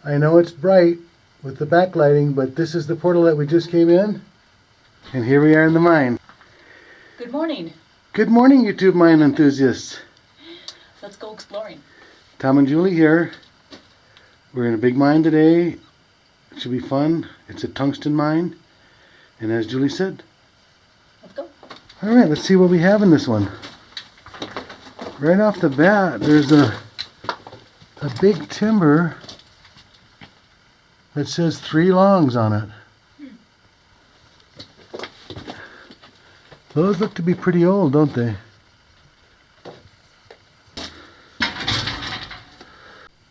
I know it's bright with the backlighting, but this is the portal that we just came in. And here we are in the mine. Good morning. Good morning, YouTube mine enthusiasts. Let's go exploring. Tom and Julie here. We're in a big mine today. It should be fun. It's a tungsten mine. And as Julie said, let's go. Alright, let's see what we have in this one. Right off the bat, there's a big timber that says 3 longs on it. Those look to be pretty old, don't they?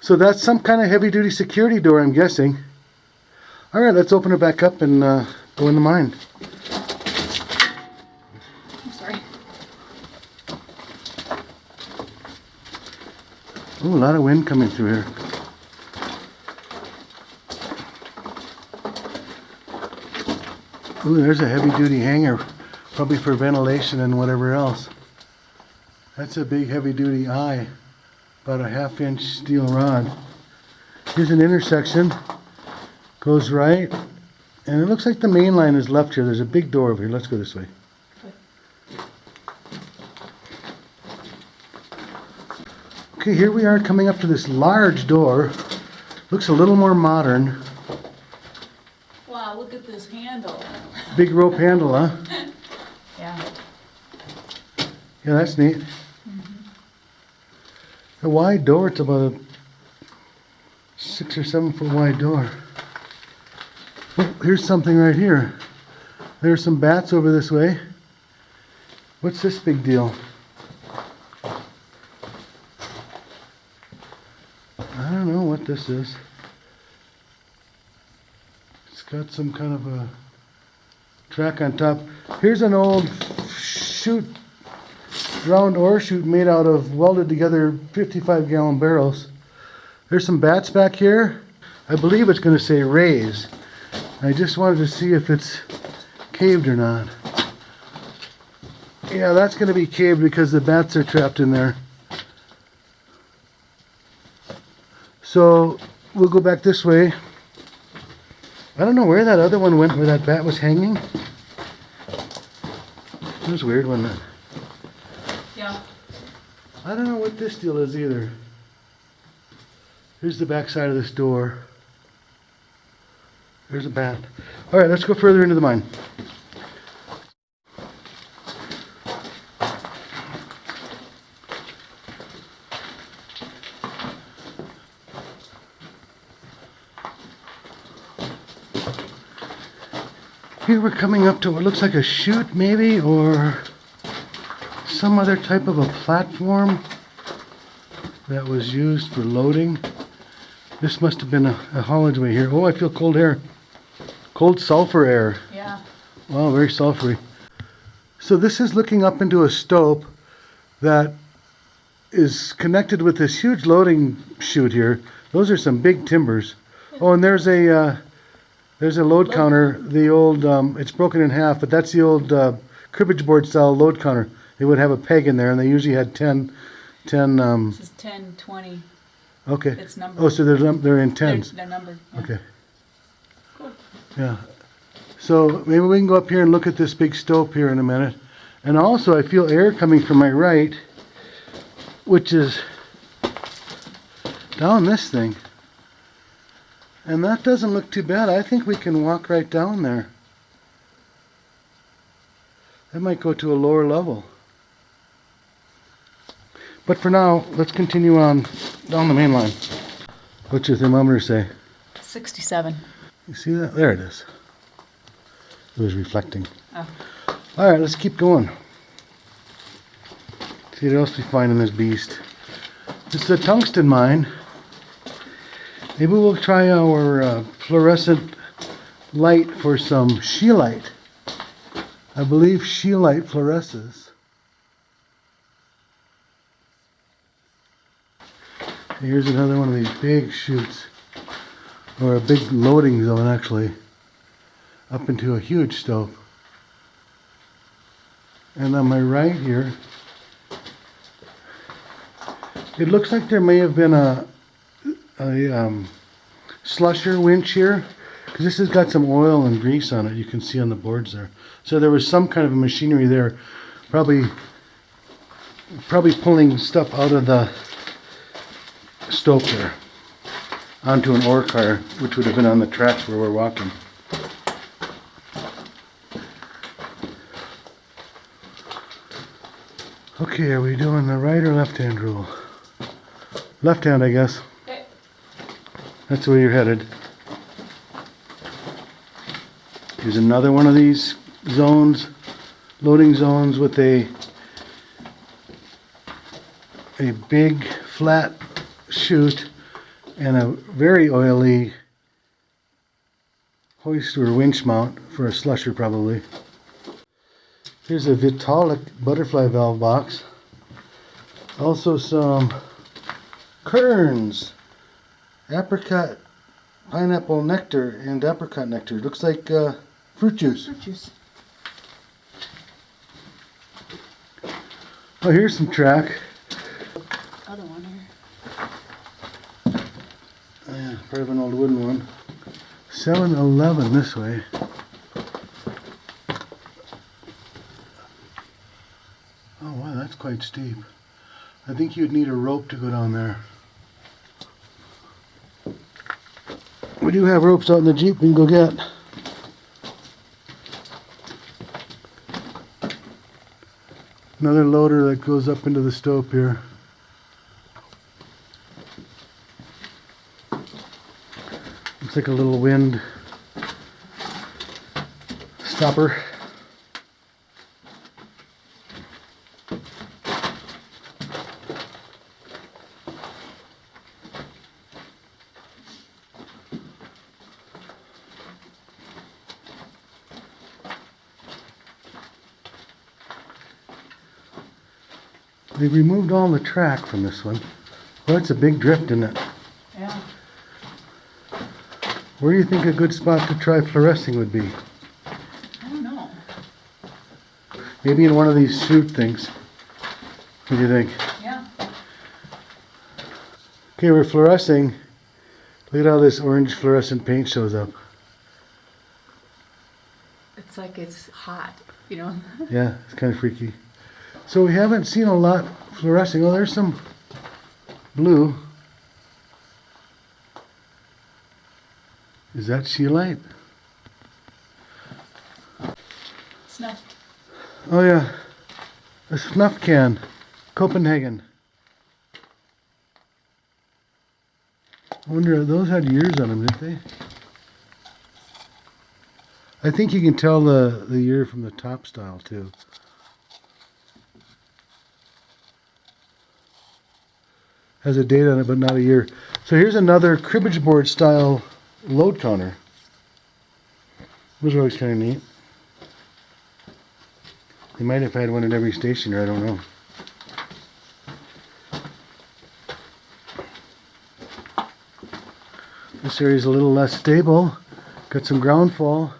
So that's some kind of heavy-duty security door, I'm guessing. Alright, let's open it back up and go in the mine. I'm sorry. Ooh, a lot of wind coming through here. Ooh, there's a heavy-duty hanger, probably for ventilation and whatever else. That's a big heavy-duty eye, about a 1/2-inch steel rod. Here's an intersection, goes right, and it looks like the main line is left here. There's a big door over here. Let's go this way. Okay, here we are coming up to this large door. Looks a little more modern. Wow, look at this handle. Big rope handle, huh? Yeah. Yeah, that's neat. A wide door. It's about a 6 or 7 foot wide door. Oh, here's something right here. There's some bats over this way. What's this big deal? I don't know what this is. It's got some kind of a track on top. Here's an old chute, round ore chute made out of welded together 55-gallon barrels. There's some bats back here. I believe it's going to say raise. I just wanted to see if it's caved or not. Yeah, that's going to be caved because the bats are trapped in there. So we'll go back this way. I don't know where that other one went, where that bat was hanging. It was weird, wasn't it? Yeah. I don't know what this deal is either. Here's the back side of this door. There's a bat. Alright, let's go further into the mine. Here we're coming up to what looks like a chute maybe, or some other type of a platform that was used for loading. This must have been a haulage way here. Oh, I feel cold air. Cold sulfur air. Yeah. Wow, very sulfury. So this is looking up into a stope that is connected with this huge loading chute here. Those are some big timbers. Oh, and there's a load counter. The old, it's broken in half, but that's the old cribbage board style load counter. They would have a peg in there, and they usually had 10. This is 10, 20. Okay. It's numbered. Oh, so they're in tens. They're numbered. Yeah. Okay. Cool. Yeah. So maybe we can go up here and look at this big stope here in a minute. And also I feel air coming from my right, which is down this thing. And that doesn't look too bad. I think we can walk right down there. That might go to a lower level. But for now, let's continue on down the main line. What's your thermometer say? 67. You see that? There it is. It was reflecting. Oh. Alright, let's keep going. See what else we find in this beast. This is a tungsten mine. Maybe we'll try our fluorescent light for some scheelite. I believe scheelite fluoresces. Here's another one of these big chutes, or a big loading zone actually, up into a huge stope. And on my right here, it looks like there may have been a slusher winch here, because this has got some oil and grease on it. You can see on the boards there. So there was some kind of a machinery there, probably pulling stuff out of the stope there onto an ore car, which would have been on the tracks where we're walking. Okay, are we doing the right or left hand rule? Left hand, I guess. Okay. That's the way you're headed. Here's another one of these zones, loading zones with a big flat chute and a very oily hoist or winch mount for a slusher probably. Here's a Vitalik butterfly valve box. Also some Kerns, apricot, pineapple nectar, and apricot nectar. Looks like fruit juice. Fruit juice. Oh, here's some track. Other one here. Yeah, part of an old wooden one. 7-Eleven this way. Oh wow, that's quite steep. I think you'd need a rope to go down there. We do have ropes out in the Jeep we can go get. Another loader that goes up into the stope here. Looks like a little wind stopper. They removed all the track from this one. Well, that's a big drift, isn't it? Yeah. Where do you think a good spot to try fluorescing would be? I don't know. Maybe in one of these chute things. What do you think? Yeah. Okay, we're fluorescing. Look at how this orange fluorescent paint shows up. It's like it's hot, you know? Yeah, it's kind of freaky. So we haven't seen a lot fluorescing. Oh, there's some blue. Is that scheelite? Snuff. Oh yeah, a snuff can, Copenhagen. I wonder, those had years on them, didn't they? I think you can tell the year from the top style too. Has a date on it, but not a year. So here's another cribbage board style load counter. Those are always kind of neat. They might have had one at every station, or I don't know. This area is a little less stable. Got some ground fall.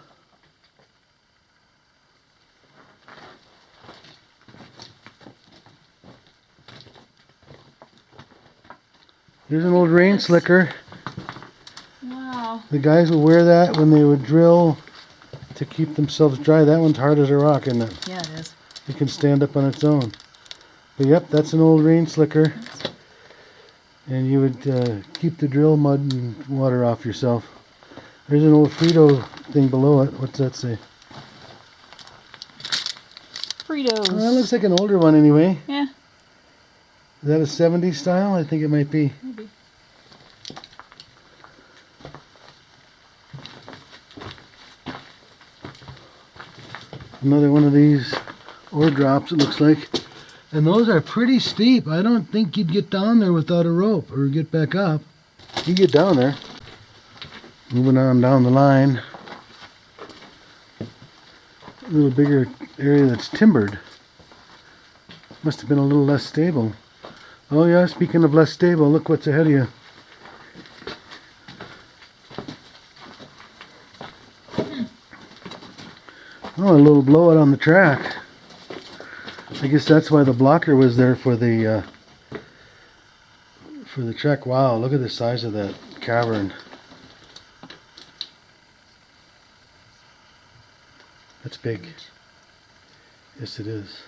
Here's an old rain slicker. Wow. The guys will wear that when they would drill to keep themselves dry. That one's hard as a rock, isn't it? Yeah, it is. It can stand up on its own. But yep, that's an old rain slicker. And you would keep the drill mud and water off yourself. There's an old Frito thing below it. What's that say? Fritos. Well, that looks like an older one anyway. Yeah, Is that a 70s style? I think it might be. maybe. Another one of these ore drops, it looks like. And those are pretty steep. I don't think you'd get down there without a rope or get back up. You get down there. Moving on down the line. A little bigger area that's timbered. Must have been a little less stable. Oh yeah, speaking of less stable, look what's ahead of you. Oh, a little blowout on the track. I guess that's why the blocker was there for the track. Wow, look at the size of that cavern. That's big. Yes, it is.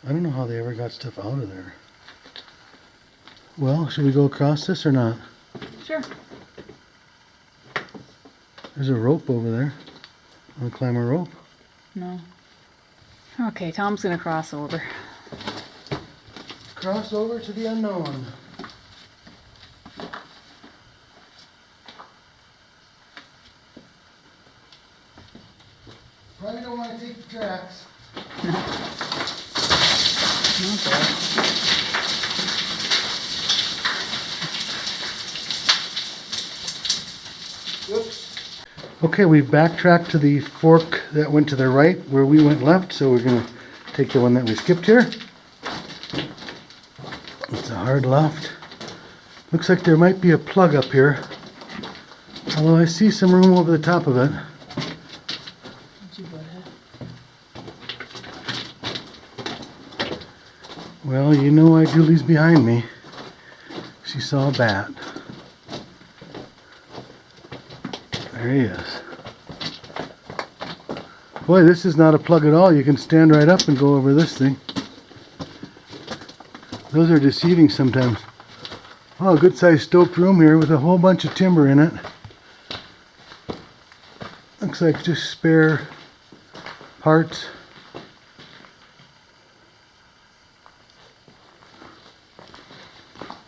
I don't know how they ever got stuff out of there. Well, should we go across this or not? Sure. There's a rope over there. Want to climb a rope? No. Okay, Tom's gonna cross over. Cross over to the unknown. Probably don't want to take the tracks. Okay. Whoops. Okay, we've backtracked to the fork that went to the right where we went left, so we're going to take the one that we skipped here. It's a hard left. Looks like there might be a plug up here, although I see some room over the top of it. Well, you know why Julie's behind me. She saw a bat. There he is. Boy, this is not a plug at all. You can stand right up and go over this thing. Those are deceiving sometimes. Oh, a good sized stoked room here with a whole bunch of timber in it. Looks like just spare parts.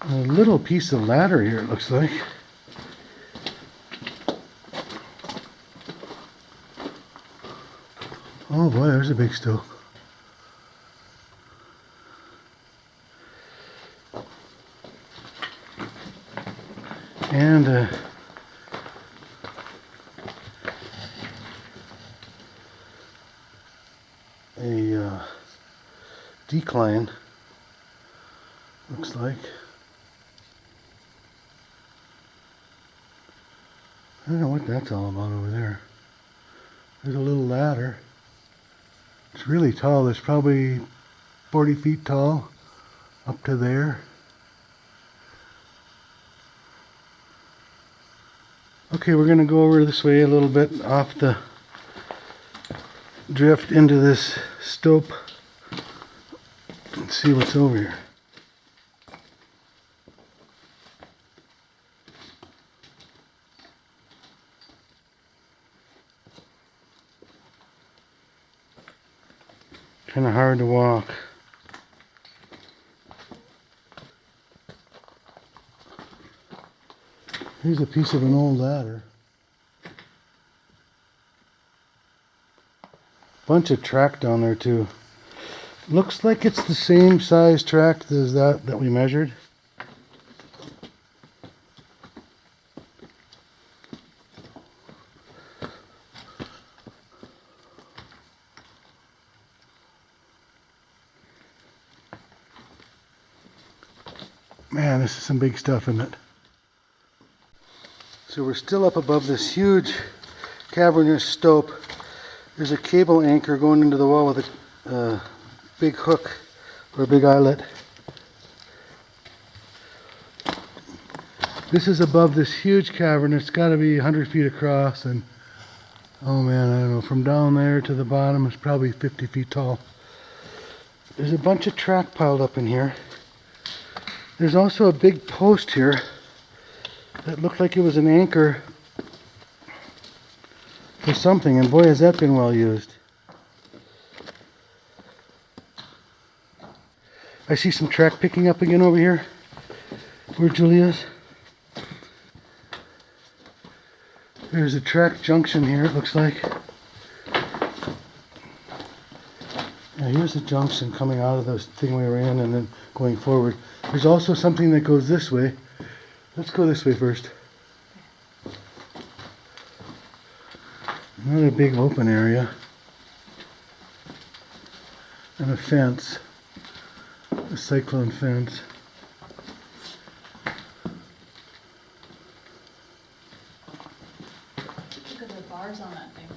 A little piece of ladder here, it looks like. Oh boy, there's a big stove. And a decline, looks like. I don't know what that's all about over there. There's a little ladder. It's really tall. It's probably 40 feet tall up to there. Okay, we're going to go over this way a little bit off the drift into this stope and see what's over here. Kind of hard to walk. Here's a piece of an old ladder. Bunch of track down there too. Looks like it's the same size track as that we measured. Man, this is some big stuff, isn't it? So we're still up above this huge cavernous stope. There's a cable anchor going into the wall with a big hook or a big eyelet. This is above this huge cavern. It's got to be 100 feet across, and oh man, I don't know, from down there to the bottom it's probably 50 feet tall. There's a bunch of track piled up in here. There's also a big post here that looked like it was an anchor for something, and boy has that been well used. I see some track picking up again over here where Julie is. There's a track junction here, it looks like. Yeah, here's a junction coming out of the thing we were in and then going forward. There's also something that goes this way. Let's go this way first. Another big open area. And a fence. A cyclone fence. Look at the bars on that thing.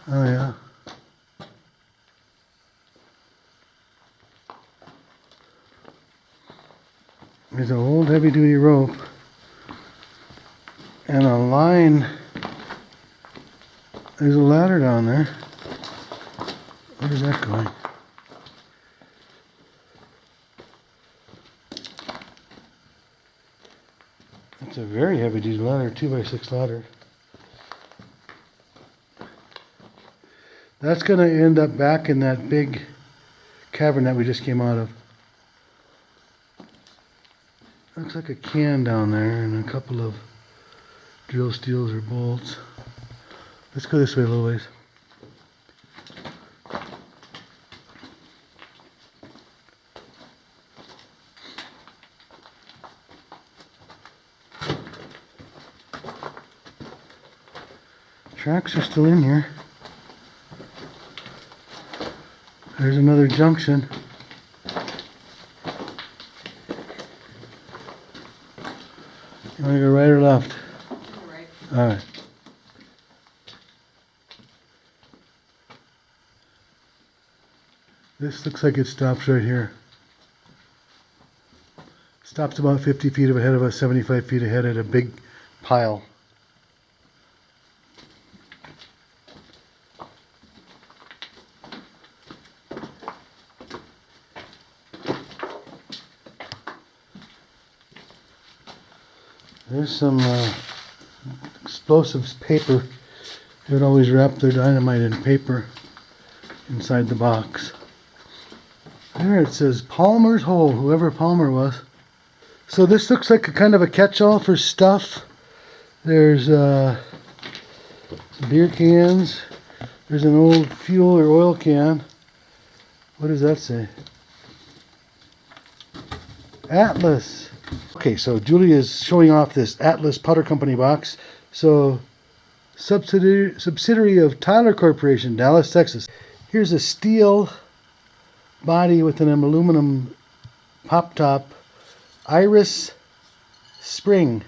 Oh yeah. There's an old heavy-duty rope and a line There's a ladder down there. Where's that going? It's a very heavy duty ladder, 2x6 ladder. That's going to end up back in that big cavern that we just came out of. Looks like a can down there and a couple of drill steels or bolts. Let's go this way a little ways. Tracks are still in here. There's another junction. You want to go right or left? Right. All right. This looks like it stops right here. Stops about 50 feet ahead of us, 75 feet ahead at a big pile. There's some explosives paper. They would always wrap their dynamite in paper inside the box. There it says Palmer's Hole, whoever Palmer was. So this looks like a kind of a catch-all for stuff. There's some beer cans. There's an old fuel or oil can. What does that say? Atlas. Okay, so Julie is showing off this Atlas Powder Company box. So, subsidiary of Tyler Corporation, Dallas, Texas. Here's a steel body with an aluminum pop top. Iris Spring.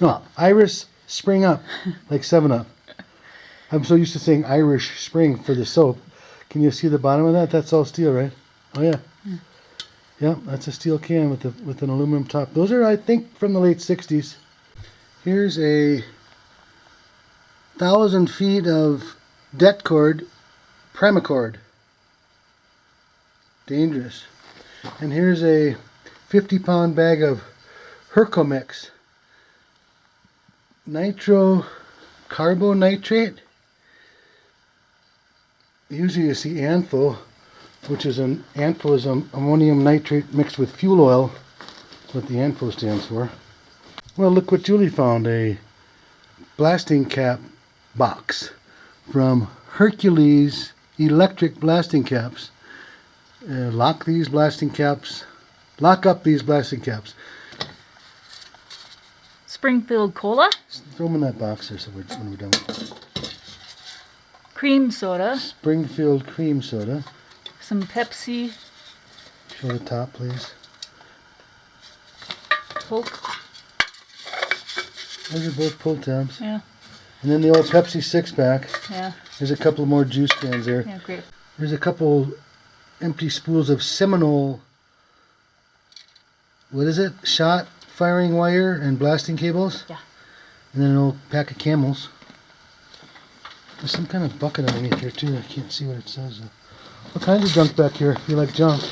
No, Iris Spring Up, like 7-Up. I'm so used to saying Irish Spring for the soap. Can you see the bottom of that? That's all steel, right? Oh yeah. Yeah, that's a steel can with an aluminum top. Those are, I think, from the late 60s. Here's a 1,000 feet of det cord, Primacord. Dangerous. And here's a 50-pound bag of Hercomix. Nitrocarbonitrate. Usually you see ANFO, which is ammonium nitrate mixed with fuel oil. That's what the ANFO stands for. Well, look what Julie found, a blasting cap box from Hercules Electric Blasting Caps. Lock up these blasting caps. Springfield Cola, Throw them in that box there so when we're done with it. cream soda, Springfield cream soda. some Pepsi, Show the top, please. Coke. Those are both pull tabs. Yeah, And then the old Pepsi 6-pack. yeah, There's a couple more juice cans there. yeah, great. There's a couple empty spools of Seminole, what is it? Shot firing wire and blasting cables. Yeah. And then an old pack of Camels. There's some kind of bucket underneath here too. I can't see what it says. What kinds of junk back here? You like junk?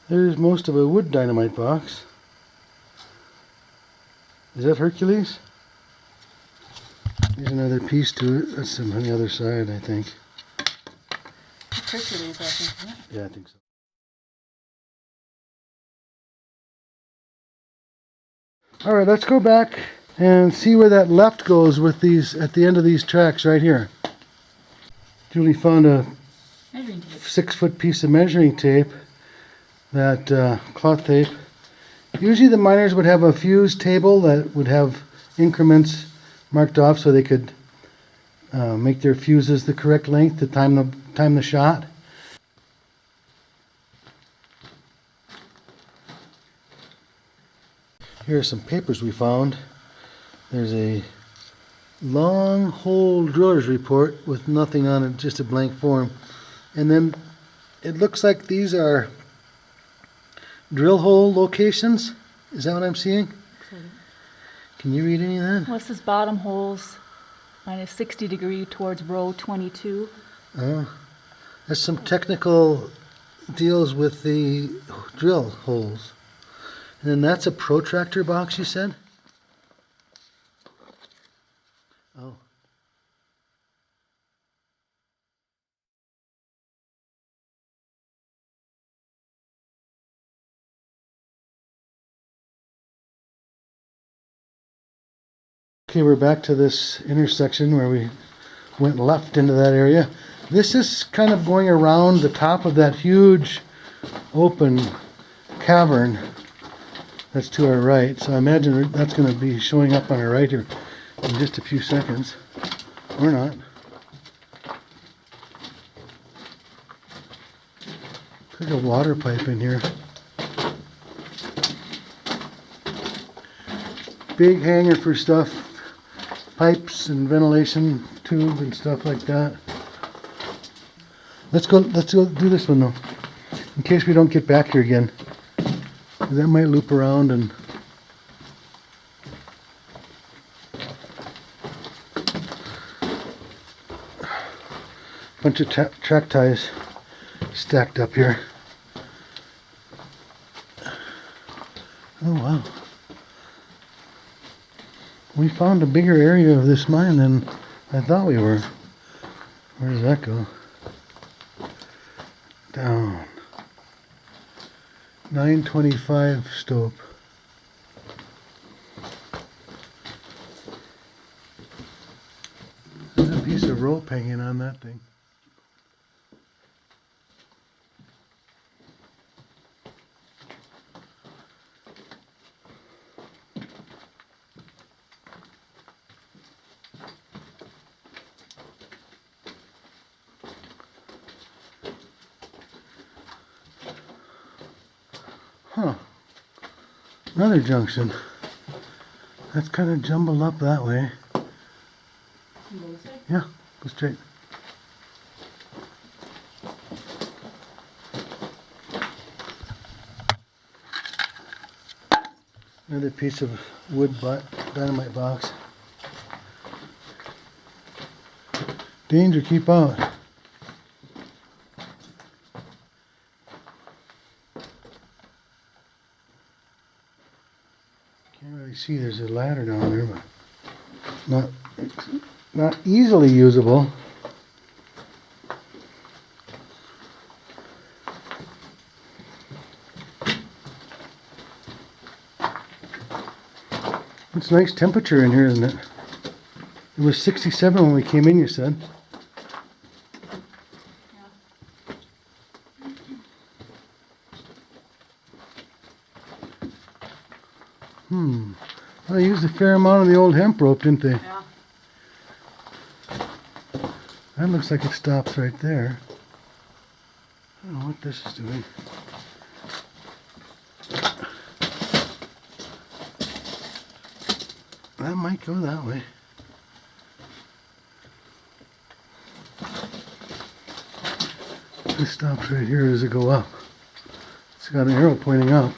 There's most of a wood dynamite box. Is that Hercules? There's another piece to it. That's on the other side, I think. Hercules, I think, isn't it? Yeah, I think so. All right, let's go back and see where that left goes with these at the end of these tracks right here. Julie found a Measuring tape. 6-foot piece of measuring tape, that cloth tape. Usually the miners would have a fuse table that would have increments marked off so they could make their fuses the correct length to time the shot. Here are some papers we found. There's a long hole driller's report with nothing on it, just a blank form. And then it looks like these are drill hole locations. Is that what I'm seeing? Can you read any of that? What's this bottom holes? Minus 60 degree towards row 22. There's some technical deals with the drill holes. And then that's a protractor box, you said? Oh. Okay, we're back to this intersection where we went left into that area. This is kind of going around the top of that huge open cavern that's to our right. So I imagine that's going to be showing up on our right here in just a few seconds. Or not. There's a water pipe in here. Big hanger for stuff. Pipes and ventilation tube and stuff like that. Let's go do this one though, in case we don't get back here again. That might loop around and bunch of track ties stacked up here. Oh wow. We found a bigger area of this mine than I thought we were. Where does that go? Down. 925 stope. There's a piece of rope hanging on that thing. Huh. Another junction. That's kind of jumbled up that way. Yeah, go straight. Another piece of wood dynamite box. Danger, keep out. Can't really see, there's a ladder down there, but not easily usable. It's nice temperature in here, isn't it? It was 67 when we came in, you said. Well, they used a fair amount of the old hemp rope, didn't they? Yeah. That looks like it stops right there. I don't know what this is doing. That might go that way. This stops right here. Does it go up? It's got an arrow pointing up.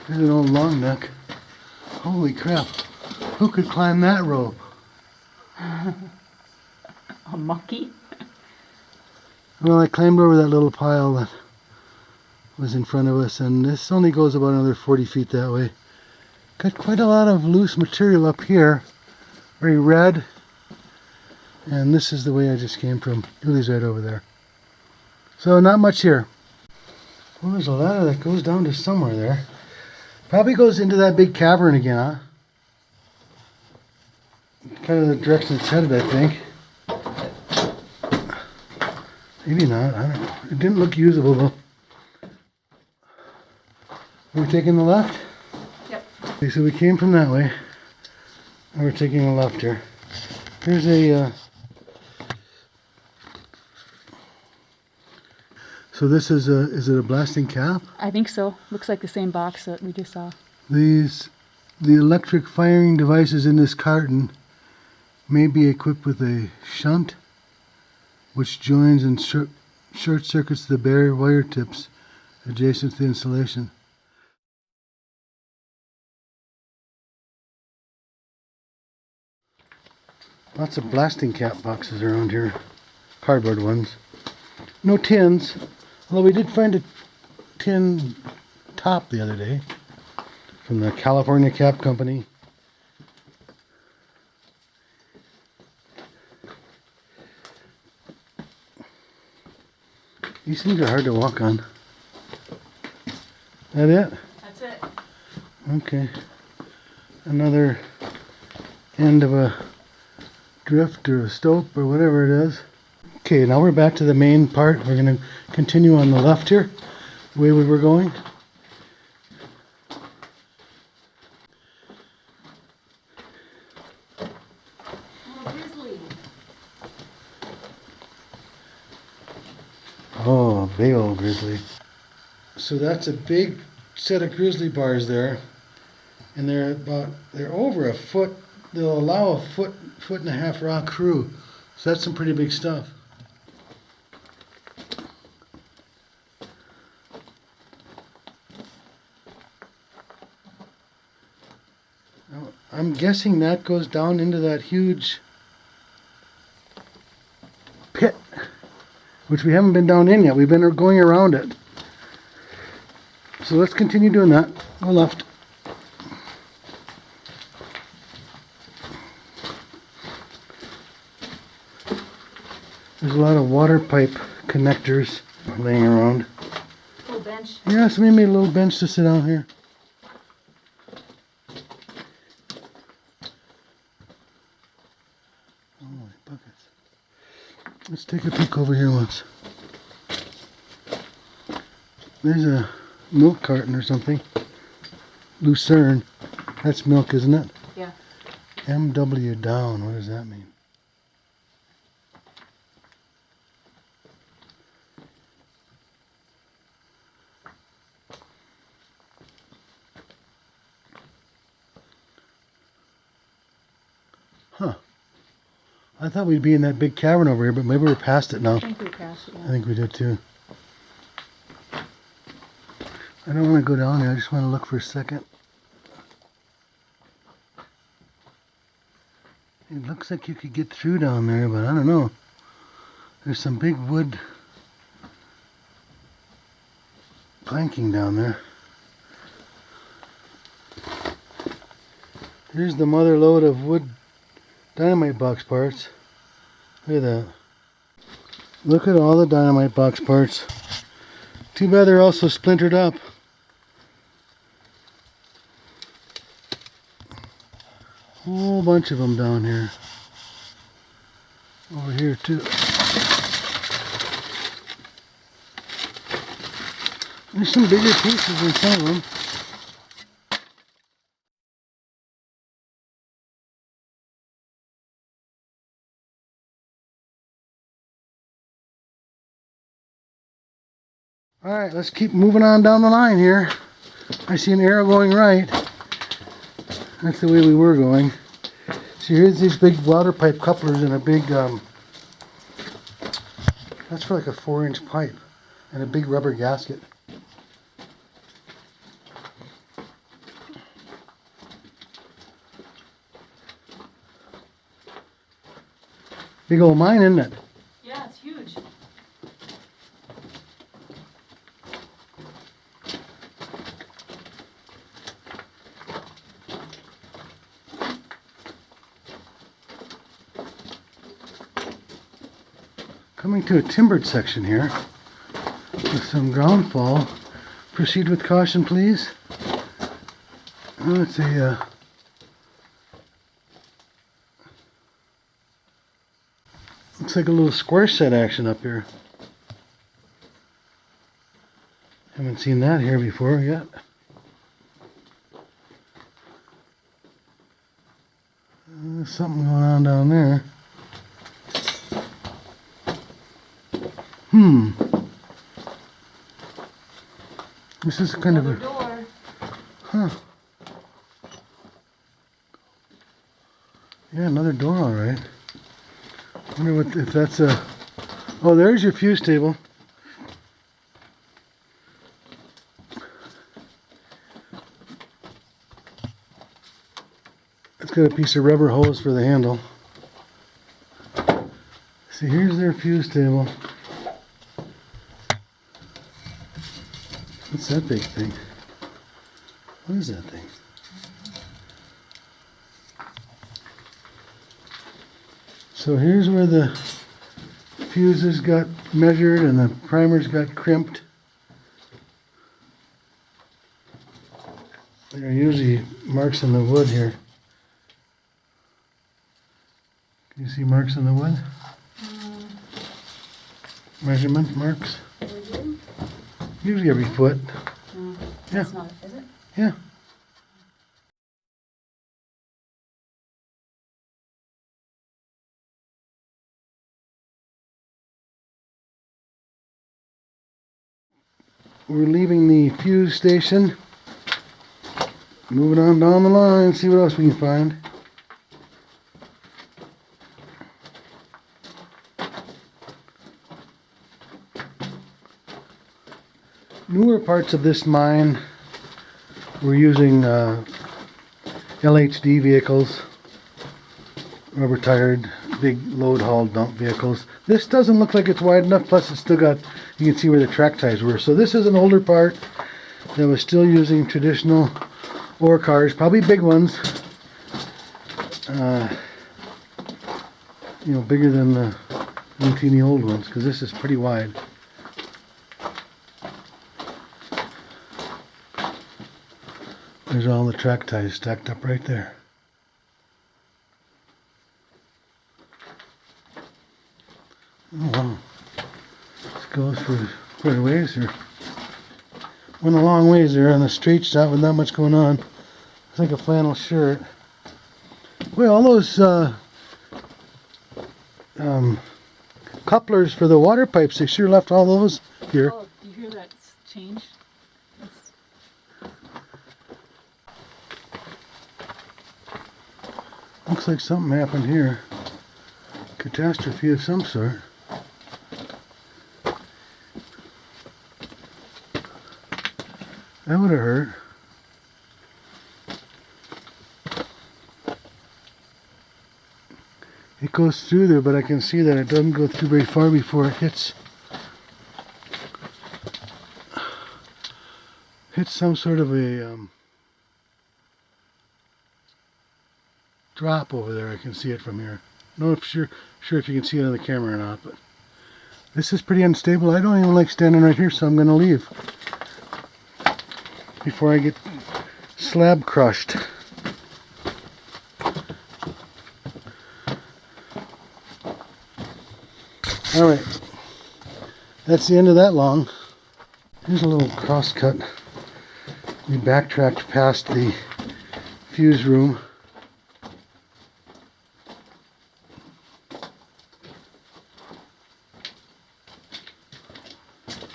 There's an old long neck. Holy crap. Who could climb that rope? A monkey? Well, I climbed over that little pile that was in front of us, and this only goes about another 40 feet that way. Got quite a lot of loose material up here. Very red. And this is the way I just came from. Julie's right over there. So not much here. Well, there's a ladder that goes down to somewhere there. Probably goes into that big cavern again, huh? Kind of the direction it's headed, I think. Maybe not, I don't know. It didn't look usable though. Are we taking the left? Yep. Okay, so we came from that way. And we're taking a left here. Here's a... So this is it a blasting cap? I think so. Looks like the same box that we just saw. The electric firing devices in this carton may be equipped with a shunt, which joins and short circuits the bare wire tips adjacent to the insulation. Lots of blasting cap boxes around here. Cardboard ones. No tins. Although we did find a tin top the other day from the California Cap Company. These things are hard to walk on. That it? That's it. Okay. Another end of a drift or a stope or whatever it is. Okay, now we're back to the main part. We're going to continue on the left here, the way we were going. Oh, Grizzly. Oh, big old grizzly. So that's a big set of grizzly bars there. And they're over a foot. They'll allow a foot and a half rock through. So that's some pretty big stuff. Now, I'm guessing that goes down into that huge pit, which we haven't been down in yet. We've been going around it. So let's continue doing that. Go left. There's a lot of water pipe connectors laying around. Little bench. Yeah, somebody made a little bench to sit on here. Oh, my buckets. Let's take a peek over here once. There's a milk carton or something. Lucerne. That's milk, isn't it? Yeah. MW down. What does that mean? Huh. I thought we'd be in that big cavern over here, but maybe we're past it now. I think we passed it. I think we did too. I don't want to go down there. I just want to look for a second. It looks like you could get through down there, but I don't know. There's some big wood planking down there. Here's the mother lode of wood dynamite box parts. Look at that. Look at all the dynamite box parts. Too bad they're also splintered up. Whole bunch of them down here. Over here too. There's some bigger pieces in some of them. Alright, let's keep moving on down the line here. I see an arrow going right. That's the way we were going. So here's these big water pipe couplers and a big, that's for like a 4-inch pipe and a big rubber gasket. Big old mine, isn't it? Yeah, it's huge. Coming to a timbered section here with some ground fall. Proceed with caution, please. Let's see. Looks like a little square set action up here. Haven't seen that here before yet. There's something going on down there. This is kind Another of a... door. Huh. Yeah, another door, all right. Wonder what if that's a... Oh, there's your fuse table. It's got a piece of rubber hose for the handle. See, here's their fuse table. What's that big thing? What is that thing? So here's where the fuses got measured and the primers got crimped. There are usually marks in the wood here. Can you see marks in the wood? Measurement marks? Usually every foot. That's not, is it? Yeah. We're leaving the fuse station. Moving on down the line, see what else we can find. Newer parts of this mine, we're using LHD vehicles, rubber tired, big load haul dump vehicles. This doesn't look like it's wide enough, plus it's still got, you can see where the track ties were. So this is an older part that was still using traditional ore cars, probably big ones. You know, bigger than the teeny old ones, because this is pretty wide. There's all the track ties stacked up right there. Oh wow. This goes for quite a ways here. Went a long ways there on the straight shot with not much going on. It's like a flannel shirt. Well, all those couplers for the water pipes, they sure left all those here. Oh, do you hear that change? Looks like something happened here. Catastrophe of some sort. That would have hurt. It goes through there, but I can see that it doesn't go through very far before it hits some sort of a drop over there. I can see it from here. I'm not sure if you can see it on the camera or not, but this is pretty unstable. I don't even like standing right here, so I'm going to leave before I get slab crushed. Alright, that's the end of that long. Here's a little cross cut. We backtracked past the fuse room.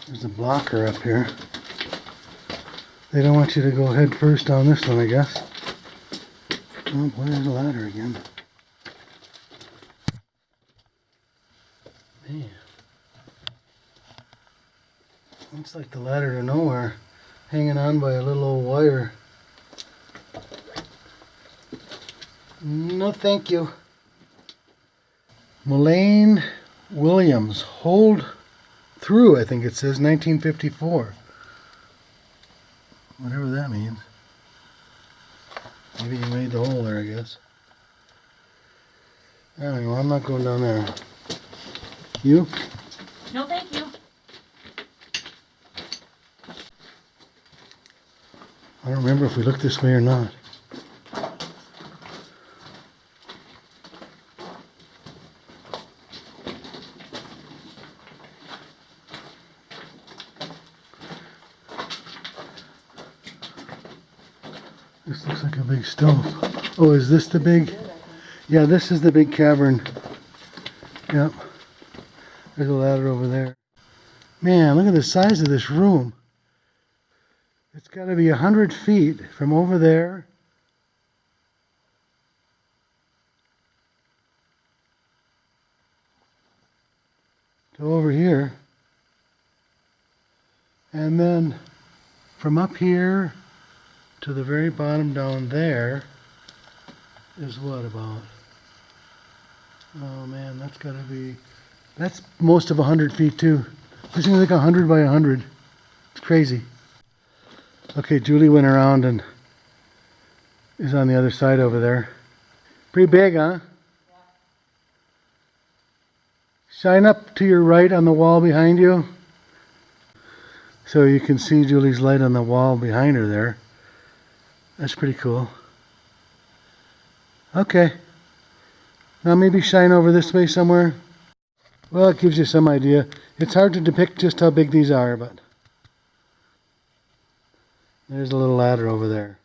There's a blocker up here. They don't want you to go head first down this one, I guess. Oh boy, there's a ladder again. Man. Looks like the ladder to nowhere, hanging on by a little old wire. No thank you. Mullane Williams, hold through, I think it says, 1954. Whatever that means. Maybe you made the hole there, I guess. I don't know, I'm not going down there. You? No, thank you. I don't remember if we looked this way or not. This looks like a big stove. Oh, is this the big? Yeah, this is the big cavern. Yep. There's a ladder over there. Man, look at the size of this room. It's got to be 100 feet from over there to over here. And then from up here to the very bottom down there is what about? Oh man, that's got to be That's most of 100 feet too. This thing's like 100 by 100. It's crazy. Okay, Julie went around and is on the other side over there. Pretty big, huh? Yeah. Shine up to your right on the wall behind you. So you can see Julie's light on the wall behind her there. That's pretty cool. Okay. Now maybe shine over this way somewhere. Well, it gives you some idea. It's hard to depict just how big these are, but there's a little ladder over there.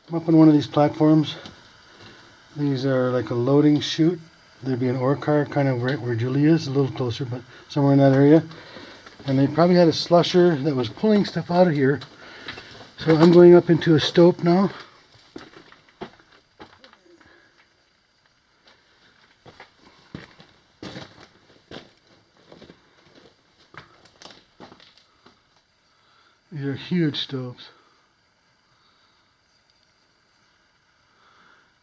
I'm up on one of these platforms. These are like a loading chute. There'd be an ore car kind of right where Julie is, a little closer, but somewhere in that area. And they probably had a slusher that was pulling stuff out of here. So I'm going up into a stope now. These are huge stopes.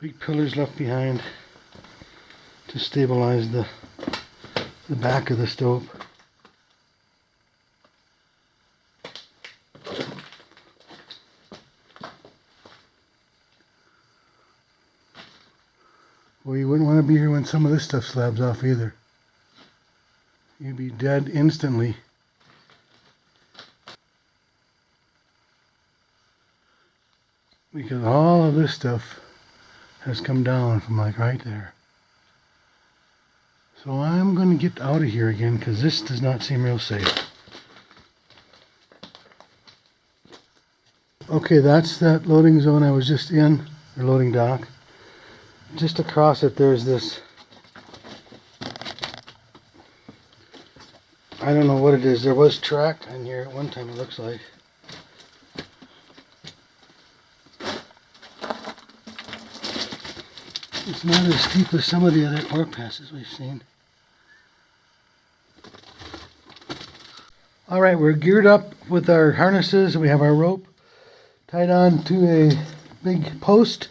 Big pillars left behind to stabilize the back of the stope. Well, you wouldn't want to be here when some of this stuff slabs off either. You'd be dead instantly. Because all of this stuff has come down from like right there. So I'm going to get out of here again because this does not seem real safe. Okay, that's that loading zone I was just in, or loading dock. Just across it there's this, I don't know what it is. There was track in here at one time, it looks like. It's not as steep as some of the other ore passes we've seen. Alright, we're geared up with our harnesses. We have our rope tied on to a big post.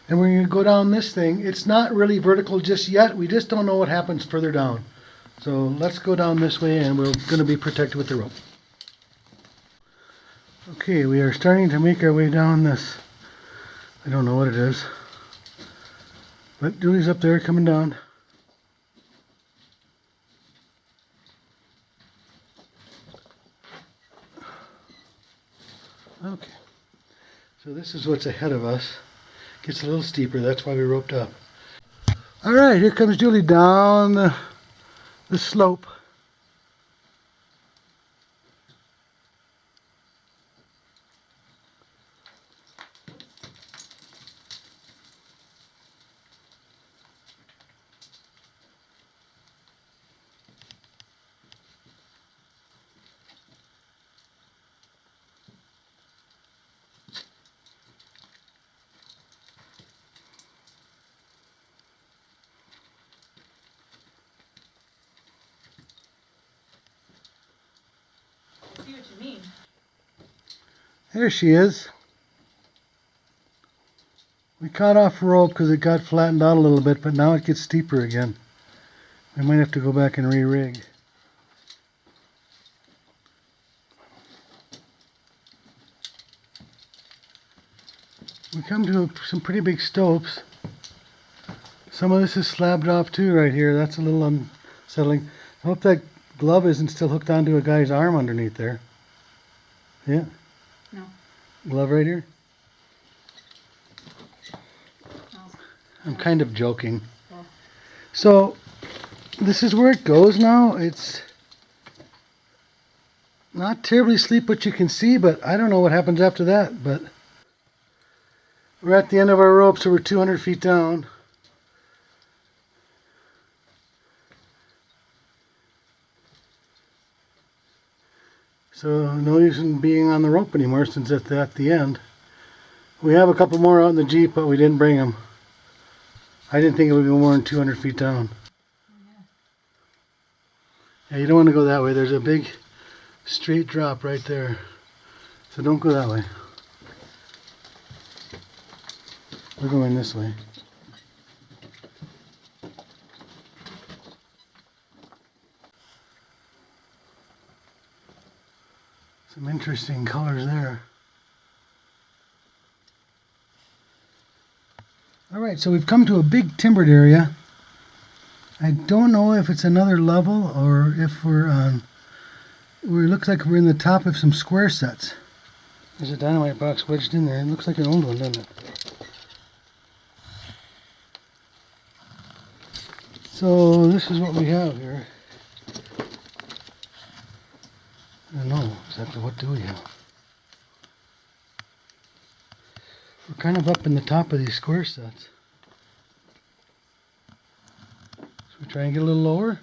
And we're going to go down this thing. It's not really vertical just yet. We just don't know what happens further down. So let's go down this way and we're going to be protected with the rope. Okay, we are starting to make our way down this. I don't know what it is. But Julie's up there coming down. Okay. So this is what's ahead of us. Gets a little steeper, that's why we roped up. Alright, here comes Julie down the slope. I see what you mean. There she is. We cut off the rope because it got flattened out a little bit, but now it gets steeper again. We might have to go back and re-rig. We come to some pretty big stopes. Some of this is slabbed off too right here. That's a little unsettling. I hope that glove isn't still hooked onto a guy's arm underneath there. Yeah? No. Glove right here? No. I'm kind of joking. Oh. So, this is where it goes now. It's not terribly steep what you can see, but I don't know what happens after that. But we're at the end of our rope, so we're 200 feet down. So no use in being on the rope anymore since it's at the end. We have a couple more out in the Jeep, but we didn't bring them. I didn't think it would be more than 200 feet down. Yeah, you don't want to go that way. There's a big straight drop right there. So don't go that way. We're going this way. Some interesting colors there. Alright, so we've come to a big timbered area. I don't know if it's another level or if we're on... It looks like we're in the top of some square sets. There's a dynamite box wedged in there. It looks like an old one, doesn't it? So this is what we have here. I don't know exactly what do we have. We're kind of up in the top of these square sets. So we try and get a little lower.